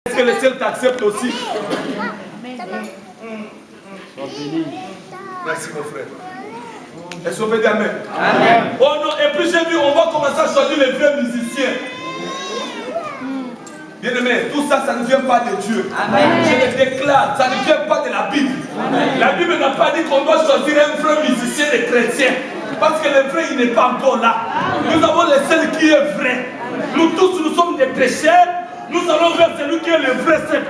Est-ce que le ciel t'accepte aussi? Merci mon frère. Est-ce qu'on peut dire amen? Amen. Oh non, et puis j'ai vu, on va commencer à choisir les vrais musiciens. Bien aimé, tout ça, ça ne vient pas de Dieu. Amen. Je le déclare, ça ne vient pas de la Bible. Amen. La Bible n'a pas dit qu'on doit choisir un vrai musicien des chrétiens. Parce que le vrai, il n'est pas encore là. Amen. Nous avons le seul qui est vrai. Amen. Nous tous, nous sommes des pécheurs. Nous allons vers celui qui est le vrai sept.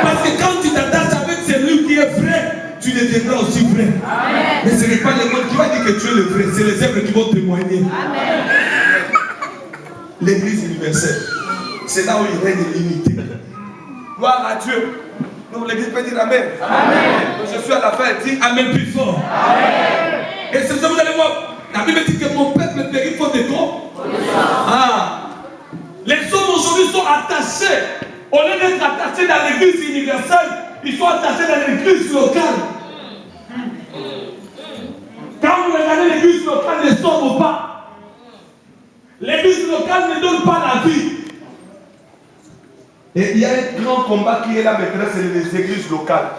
Parce que quand tu t'attaches avec celui qui est vrai, tu deviendras aussi vrai. Amen. Mais ce n'est pas le monde qui va dire que tu es le vrai, c'est les œuvres qui vont témoigner. L'église universelle, c'est là où il règne l'unité. Gloire à Dieu. Donc l'église peut dire amen. Amen. Je suis à la fin, dis amen plus fort. Amen. Et c'est ça, vous allez voir, la Bible dit que mon peuple périt faute de quoi? Les hommes aujourd'hui sont attachés, au lieu d'être attachés dans l'église universelle, ils sont attachés dans l'église locale. Quand vous regardez l'église locale, ne sauve pas. L'église locale ne donne pas la vie. Et il y a un grand combat qui est là maintenant, c'est les églises locales.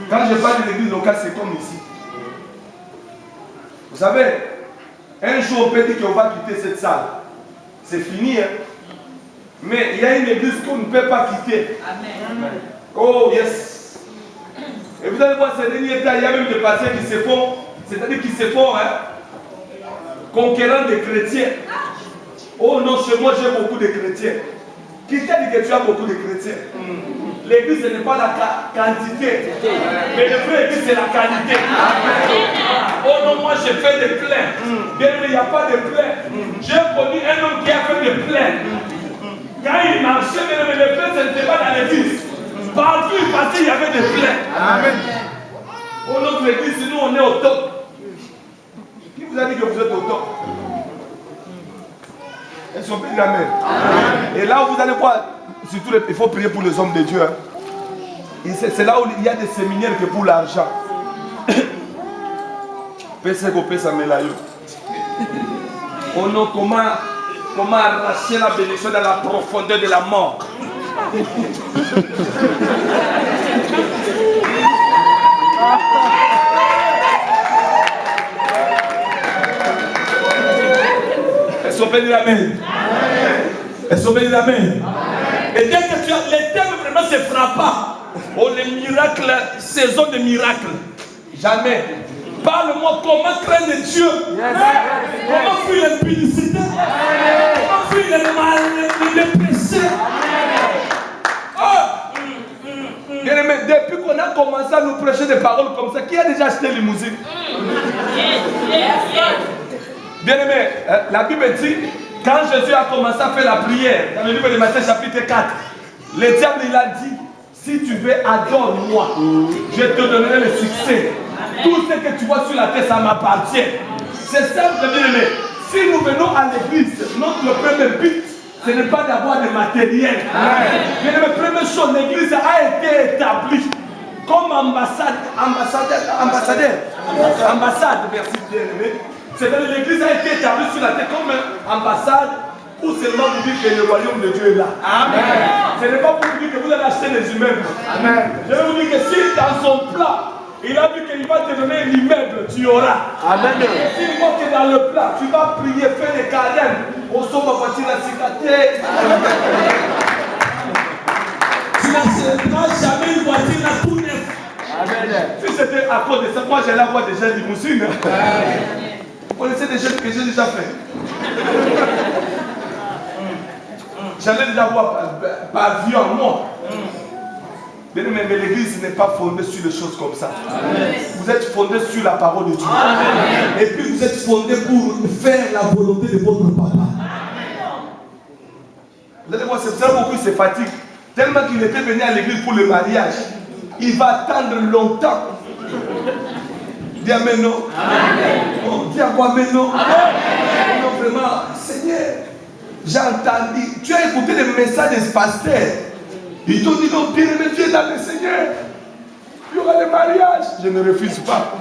Quand je parle de l'église locale, c'est comme ici. Vous savez, un jour on peut dire qu'on va quitter cette salle. C'est fini, hein? Mais il y a une église qu'on ne peut pas quitter. Amen. Oh, yes. Et vous allez voir, ces derniers temps, il y a même des pasteurs qui se font, c'est-à-dire qui se font, conquérants des chrétiens. Oh non, chez moi, j'ai beaucoup de chrétiens. Qui t'a dit que tu as beaucoup de chrétiens? L'église, ce n'est pas la quantité. Mais le vrai église, c'est la qualité. Oh non, moi, j'ai fait des plaies. Bien, il n'y a pas de plaies. J'ai connu un homme qui a fait des plaies. Quand il marchait, mais les plaies, ce n'était pas dans l'église. Partout il passait, il y avait des plaies. Amen. Oh, notre église, nous, on est au top. Qui vous a dit que vous êtes au top? Est-ce qu'on peut dire amen? Et là où vous allez voir, surtout il faut prier pour les hommes de Dieu. Hein. C'est là où il y a des séminaires que pour l'argent. Oh non, comment arracher la bénédiction dans la profondeur de la mort? Est-ce qu'on peut dire amen? Est-ce qu'on peut dire amen? Et dès que tu as les thèmes vraiment se frappent. Oh, les miracles, saison de miracles. Jamais. Parle-moi comment craindre Dieu. Comment fuir l'impudicité. Comment fuir le mal, le péché. Bien aimé, depuis qu'on a commencé à nous prêcher des paroles comme ça, qui a déjà acheté limousine? Bien aimé, la Bible dit, quand Jésus a commencé à faire la prière, dans le livre de Matthieu chapitre 4, le diable il a dit, si tu veux, adore-moi, je te donnerai le succès. Tout ce que tu vois sur la terre, ça m'appartient. C'est simple, bien aimé. Si nous venons à l'église, notre premier but, ce n'est pas d'avoir des matériels. Mais la première chose, l'église a été établie comme ambassade, merci bien aimé. C'est-à-dire l'église a été établie sur la terre comme ambassade pour seulement vous dire que le royaume de Dieu est là. Amen. Ce n'est pas pour vous dire que vous allez acheter des immeubles. Amen. Je vais vous dire que si dans son plan, il a dit qu'il va te donner l'immeuble, tu auras. Amen. Et s'il voit que dans le plat, tu vas prier, faire les carènes, on sauve ma voiture, la cicatrice. Tu n'achèteras jamais une voiture là tout neuf. Amen. Si c'était à cause de ça, moi j'allais avoir des jeunes limousines. Vous connaissez des jeunes que j'ai déjà fait. J'allais déjà voir par vie en moi. Mais l'église n'est pas fondée sur des choses comme ça. Amen. Vous êtes fondé sur la parole de Dieu. Amen. Et puis vous êtes fondé pour faire la volonté de votre papa. Amen. Vous allez voir, c'est ça beaucoup il se fatigue. Tellement qu'il était venu à l'église pour le mariage. Il va attendre longtemps. Dis amen non. Amen. Oh, dis à quoi amen non. Amen. Non vraiment, Seigneur, j'ai entendu. Tu as écouté les messages des pasteurs. Ils t'ont dit non, bien aimé, viens dans le Seigneur. Il y aura le mariage. Je ne refuse pas.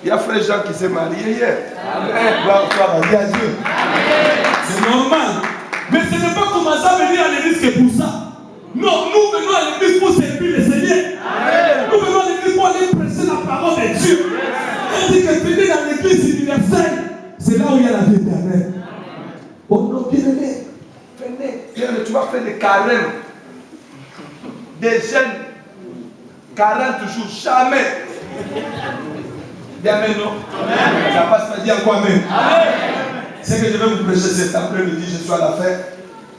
Il y a frère Jean qui s'est marié hier. Amen. Gloire à Dieu. C'est normal. Mais ce n'est pas commencer à venir à l'église que pour ça. Non. là où il y a la vie éternelle. Oh non, bien-aimé, venez, tu vas faire des carèmes. Des jeunes, 40 jours, jamais. Dis amen, non? Amen. Ça passe pas, dis encore amen. C'est que je vais vous prêcher cet après-midi, je suis à la fin.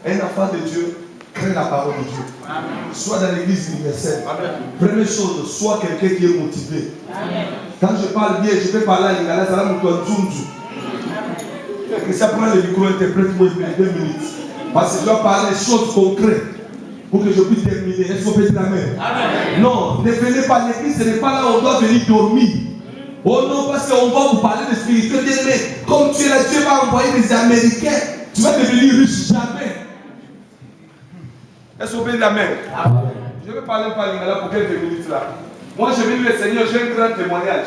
Un enfant de Dieu crée la parole de Dieu. Amen. Soit dans l'église universelle. Amen. Première chose, soit quelqu'un qui est motivé. Amen. Quand je parle bien, je vais parler à l'ingala, ça va me donner zoom. Que ça prend le micro, interprète-moi 2 minutes. Parce que je dois parler des choses concrètes pour que je puisse terminer. Est-ce qu'on peut dire amen? Amen. Non, ne venez pas à l'église, ce n'est pas là où on doit venir dormir. Oh non, parce qu'on va vous parler de spiritualité. Mais comme tu es là, Dieu va envoyer des Américains. Tu vas devenir riche jamais. Est-ce qu'on peut dire amen? Amen. Je vais parler par l'ingala pour quelques minutes là. Moi, j'ai vu le Seigneur, j'ai un grand témoignage.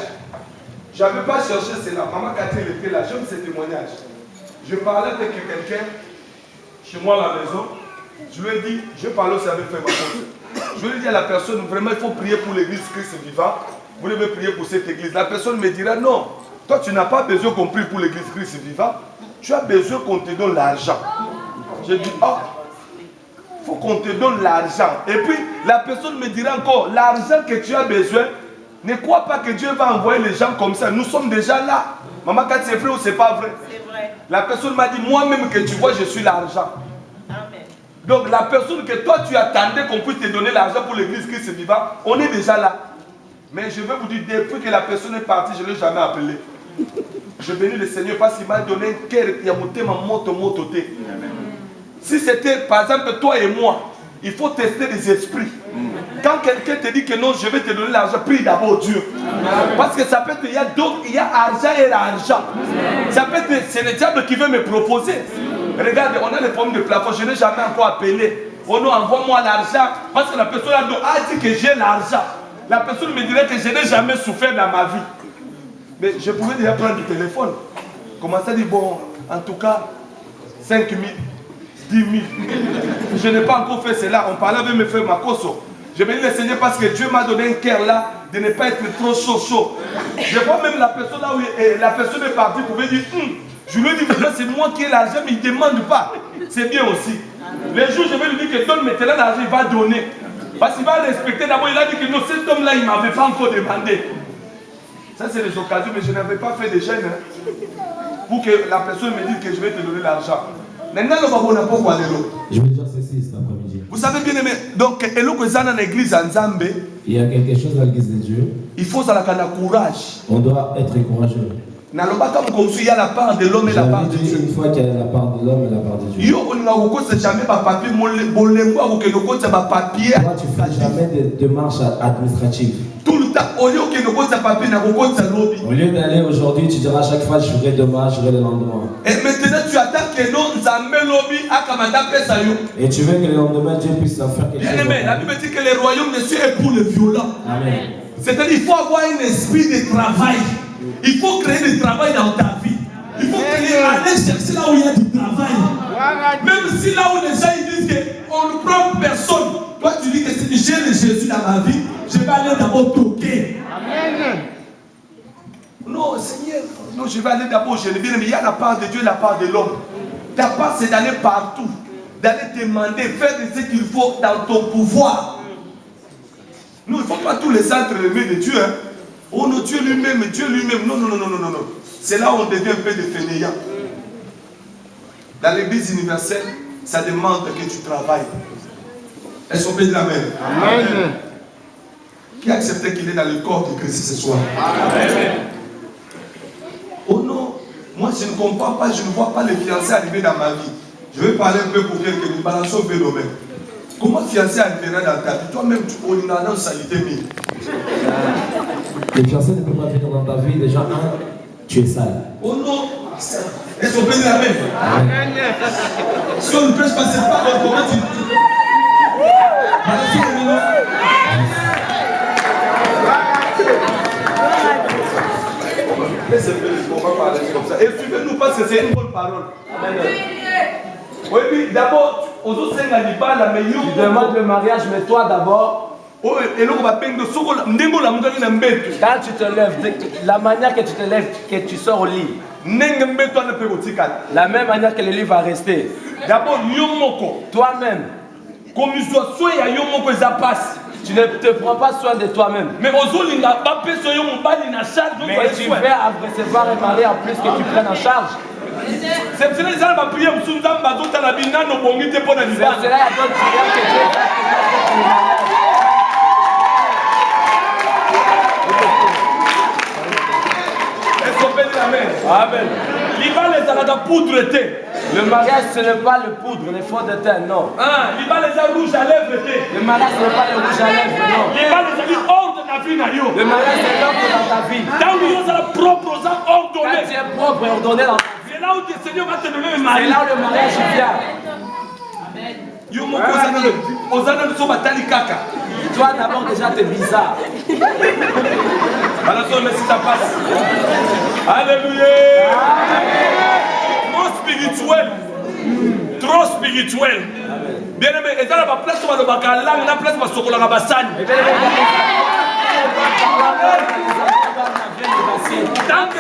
Je n'avais pas cherché cela. Maman Cathy était là, j'aime ce témoignage. Je parlais avec quelqu'un chez moi à la maison. Je lui ai dit, je parlais aussi avec Frère Makoso. Je lui ai dit à la personne, vraiment, il faut prier pour l'église Christ vivant. Vous devez prier pour cette église. La personne me dira, non, toi tu n'as pas besoin qu'on prie pour l'église Christ vivant. Tu as besoin qu'on te donne l'argent. J'ai dit, ah, il faut qu'on te donne l'argent. Et puis, la personne me dira encore, l'argent que tu as besoin, ne crois pas que Dieu va envoyer les gens comme ça. Nous sommes déjà là. Maman, quand c'est vrai ou c'est pas vrai? C'est vrai. La personne m'a dit, moi-même que tu vois, je suis l'argent. Amen. Donc la personne que toi tu attendais qu'on puisse te donner l'argent pour l'église Christ vivant, on est déjà là. Mais je vais vous dire, depuis que la personne est partie, je ne l'ai jamais appelé. Je bénis le Seigneur parce qu'il m'a donné un cœur qui a monté ma moto. Si c'était par exemple toi et moi, il faut tester les esprits. Quand quelqu'un te dit que non, je vais te donner l'argent, prie d'abord Dieu. Parce que ça peut être, il y a argent et l'argent. Ça peut être, c'est le diable qui veut me proposer. Regarde, on a les problèmes de plafond, je n'ai jamais encore appelé. Oh non, envoie-moi l'argent. Parce que la personne a dit que j'ai l'argent. La personne me dirait que je n'ai jamais souffert dans ma vie. Mais je pouvais déjà prendre du téléphone. Commencer à dire, bon, en tout cas, 5 000, 10 000. Je n'ai pas encore fait cela. On parlait avec mes frères Makoso. Je bénis le Seigneur parce que Dieu m'a donné un cœur là de ne pas être trop chaud. Je vois même la personne là où la personne est partie pouvait dire, je lui ai dit, c'est moi qui ai l'argent, mais il ne demande pas. C'est bien aussi. Les jours, je vais lui dire que donne maintenant l'argent, il va donner. Parce qu'il va respecter d'abord, il a dit que non, cet homme-là, il ne m'avait pas encore demandé. Ça, c'est les occasions, mais je n'avais pas fait de gêne pour que la personne me dise que je vais te donner l'argent. Maintenant, je vais dire ceci cet après-midi. Vous savez bien aimé, donc, l'église en Zambé, il y a quelque chose dans l'église de Dieu. Il faut ça la courage. On doit être courageux. Il y a la part de l'homme et la part de Dieu. Une fois qu'il y a la part de l'homme et la part de Dieu. Toi, tu ne fais jamais de démarches administratives. Tout le temps, au lieu d'aller aujourd'hui, tu diras à chaque fois je ferai demain, je ferai le lendemain. Et maintenant tu attends que et tu veux que le lendemain Dieu puisse en faire quelque chose. La Bible dit que le royaume de Dieu est pour les violents. Amen. C'est-à-dire qu'il faut avoir un esprit de travail. Il faut créer du travail dans ta vie. Il faut aller chercher là où il y a du travail. Même si là où les gens ils disent qu'on ne prend personne, toi tu dis que si j'ai le Jésus dans ma vie, je vais aller d'abord toquer. Amen. Non, Seigneur, non, je vais aller d'abord, je le bien, mais il y a la part de Dieu et la part de l'homme. Ta part, c'est d'aller partout, d'aller demander, faire ce qu'il faut dans ton pouvoir. Non, il ne faut pas tous les centres élevés de Dieu. Hein. Oh non, Dieu lui-même. Non. C'est là où on devient un peu de fainéant. Dans l'église universelle, ça demande que tu travailles. Est-ce qu'on peut dire amen? Amen. Qui a accepté qu'il est dans le corps de Christ ce soir? Amen. Oh non, moi je ne comprends pas, je ne vois pas les fiancés arriver dans ma vie. Je vais parler un peu pour quelques minutes, balançons un peu nos mains. Comment fiancé arrivera dans ta vie? Toi-même, tu peux une annonce salité mille. Les fiancés ne peuvent pas venir dans ta vie, déjà, tu es sale. Oh non, est-ce qu'on peut dire amen? Amen. Si on ne prêche pas cette parole, comment tu... Balancez les mains. On va parler comme ça. Et suivez-nous parce que c'est une bonne parole. Amen. Oui, puis d'abord, aux autres, c'est la meilleure. Tu demandes le mariage, mais toi d'abord. Quand tu te lèves, la manière que tu te lèves, que tu sors au lit. La même manière que le livre va rester. D'abord, Toi-même, tu ne te prends pas soin de toi-même. mais tu fais à recevoir un mari en plus que tu prennes en charge. c'est cela il y a d'autres prières que Dieu va Amen. Le mariage, ce n'est pas le poudre, les fonds de teint, non. Le mariage, ce n'est pas le rouge à lèvres, non. Le mariage, c'est l'ordre dans ta vie. Quand tu es propre et ordonné dans ta vie, c'est là où le Seigneur va te donner le mariage. C'est là où le mariage vient. Toi d'abord déjà t'es bizarre. Alors si ça passe. Alléluia. Trop spirituel. Trop spirituel. Bien aimé, et dans la place où on va langue, la place où on va tant que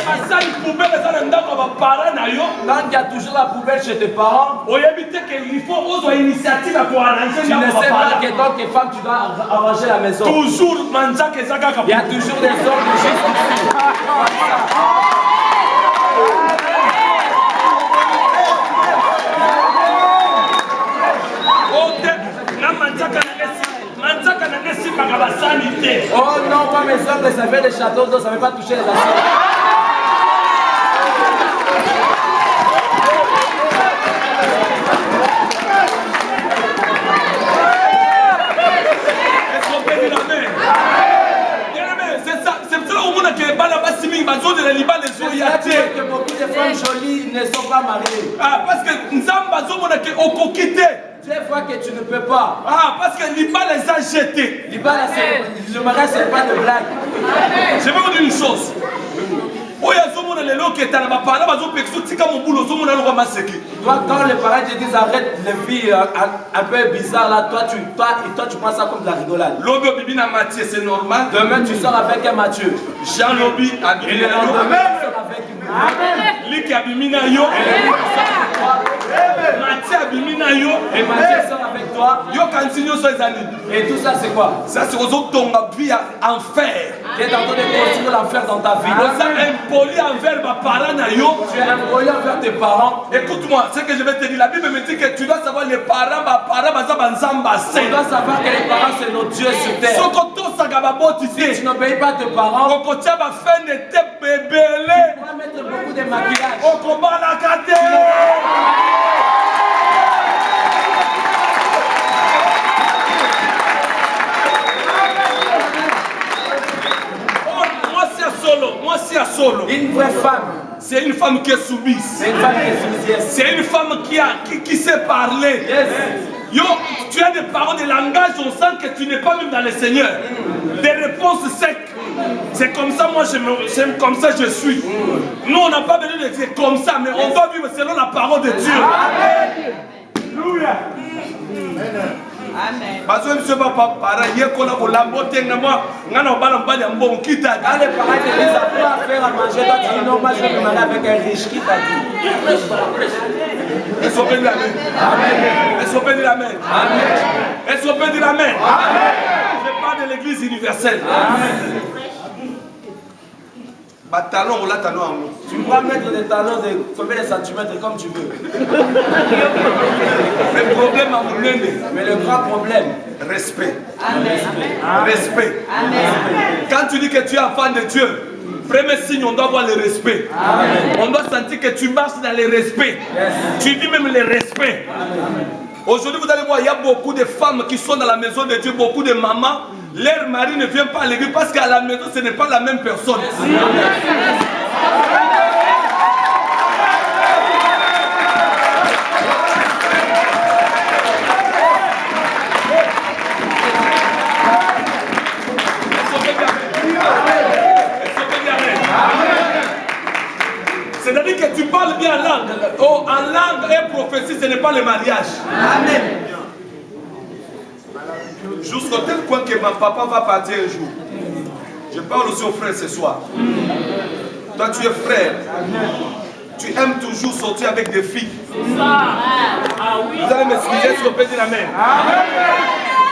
tant qu'il y a toujours la poubelle chez tes parents, il faut une initiative pour arranger. Tu ne sais pas que tant que femme tu dois arranger la maison. Toujours, il y a toujours des ordres de justice. Oh non, moi mes hommes, ça fait des châteaux, donc ça ne veut pas toucher les assiettes. Que beaucoup de femmes jolies ne sont pas mariées. Parce que nous avons quitté. Tu vois que tu ne peux pas. Parce que l'Iba les a jetés. Le mariage, ce n'est pas de blague. Je vais vous dire une chose. Toi, quand les parents te disent arrête les filles un peu bizarres là, toi tu prends ça comme de la rigolade. C'est normal. Demain tu sors avec un Mathieu. Jean Lobi a Et le lendemain tu sors avec une Liki Abimina yo. Mathieu Abimina yo. Et Mathieu sort avec toi. Yo kansinyo so ezali. Et tout ça c'est quoi? Ça c'est aux autres ton vie en fer. Tu es en train de construire l'enfer dans ta vie. Tu es impoli envers ma parents na yo. Tu es impoli envers tes parents. Écoute-moi, ce que je vais te dire, la Bible me dit que tu dois savoir les parents, ma parents, ma zamba. Tu dois savoir que les parents c'est nos dieux sur terre. Si tu n'obéis pas à tes parents, tu pourras mettre beaucoup de maquillage. Moi, c'est à solo. Une vraie femme. C'est une femme qui est soumise. C'est une femme qui est soumise. C'est une femme qui sait parler. Yes. Yo, tu as des paroles de langage, on sent que tu n'es pas même dans le Seigneur. Des réponses secs. C'est comme ça, moi, j'aime comme ça, je suis. Nous, on n'a pas besoin de dire comme ça, mais on doit vivre selon la parole de Dieu. Amen. Alléluia. Amen. Parce que monsieur papa, para yekola ko lambote ngama ngana bala mbali ambo kita. Dans les parents te disent à faire à manger, toi tu dis non, moi je vais me marier avec un riche qui t'a dit. Est-ce qu'on peut dire amen? Amen. Est-ce qu'on peut dire amen? Amen. Est-ce qu'on peut dire amen? Amen. Je parle de l'église universelle. Amen. Talon ou la talon. Tu pourras mettre des talons de combien de centimètres comme tu veux. Le problème à mon nez. Mais le grand problème. Respect. Amen. Respect. Amen. Quand tu dis que tu es enfant de Dieu, premier signe, on doit avoir le respect. Amen. On doit sentir que tu marches dans le respect. Yes. Tu vis même le respect. Aujourd'hui, vous allez voir, il y a beaucoup de femmes qui sont dans la maison de Dieu, beaucoup de mamans. Leur mari ne vient pas à l'église parce qu'à la maison, ce n'est pas la même personne. C'est-à-dire que tu parles bien en langue. Oh, en langue et prophétie, ce n'est pas le mariage. Amen. Jusqu'au tel point que ma papa va partir un jour. Je parle aussi aux frères ce soir. Toi, tu es frère. Tu aimes toujours sortir avec des filles. C'est ça. Ah oui. Vous allez m'excuser si on peut dire amen.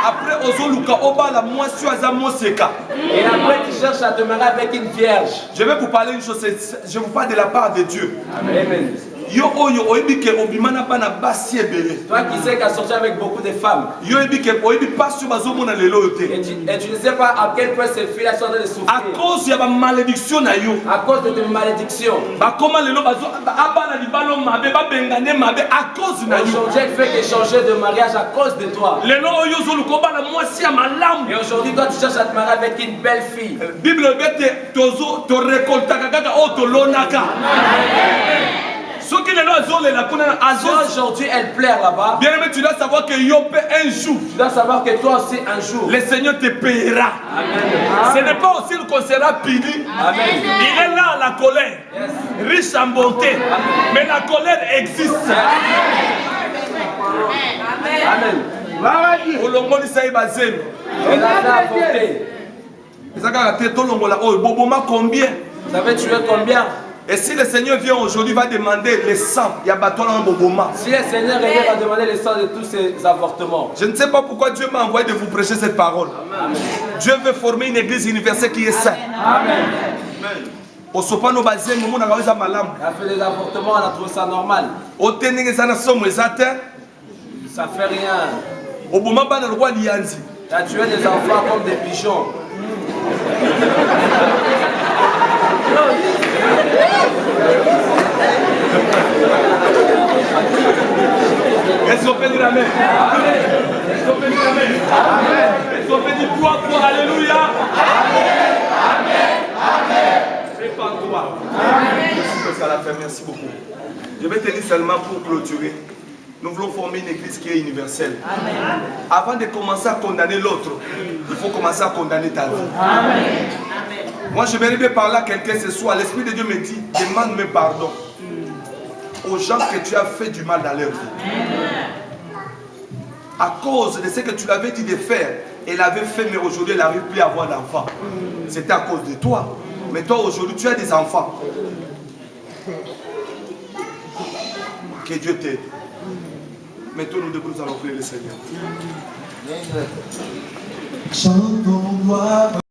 Après, Ozoluka, Oba, la moisson, Azamoseka. Et après, tu cherches à te marier avec une vierge. Je vais vous parler une chose, je vous parle de la part de Dieu. Amen. Yo oyo oyebi ke obimana bana basi ebele. Toi qui sais qu'à sortir avec beaucoup de femmes. Yo oyebi ke oyebi passion bazomona lelo yote. Et tu ne sais pas à quel point ces filles-là sont en train de souffrir. À cause ya ba malédiction na yo. À cause de tes malédictions. Ba comment lelo bazo abana libalo mabe ba bengane mabe à cause na yo. Aujourd'hui, elle fait que changer de mariage à cause de toi. Lelo oyo zoluko bana mwasi ya malamu. Et aujourd'hui, toi, tu cherches à te marier avec une belle fille. Bible bete tozo to récoltaka kaka o to lonaka. Aujourd'hui, elle pleure là-bas. Bien aimé, tu dois savoir que yo paie un jour. Tu dois savoir que toi aussi, un jour, Le Seigneur te payera. Amen. Ce n'est pas aussi qu'on sera puni. Amen. Il est là la colère, riche en bonté. Mais la colère existe. Amen. Olongoli saïbazem. Elle a apporté. Combien? Vous savez tuer combien? Et si le Seigneur vient aujourd'hui, va demander les sangs, il y a bâton dans Boboma. Si le Seigneur revient, va demander le sang de tous ces avortements. Je ne sais pas pourquoi Dieu m'a envoyé de vous prêcher cette parole. Amen. Dieu veut former une église universelle qui est sainte. Amen. Au sopano bazem, nous avons fait malam. On a fait des avortements, on a trouvé ça normal. Au ténégué ça n'a somme exate. Ça fait rien. Au boma ban le roi lianzi. Tu as tué des enfants comme des pigeons. Est-ce qu'on peut dire amen? Est-ce qu'on peut dire amen? Est-ce qu'on peut dire toi, alléluia? Amen. Prépare-toi. Merci à la fin, merci beaucoup. Je vais te dire seulement pour clôturer. Nous voulons former une église qui est universelle. Amen. Avant de commencer à condamner l'autre, il faut commencer à condamner ta vie. Amen. Moi, je vais parler à quelqu'un ce soir. L'Esprit de Dieu me dit, demande-moi pardon aux gens que tu as fait du mal dans leur vie. À cause de ce que tu l'avais dit de faire, elle avait fait, mais aujourd'hui, elle n'arrive plus à avoir d'enfants. C'était à cause de toi. Mais toi, aujourd'hui, tu as des enfants. Que Dieu t'aide. Mettons-nous debout, nous allons prier le Seigneur. Chantons gloire.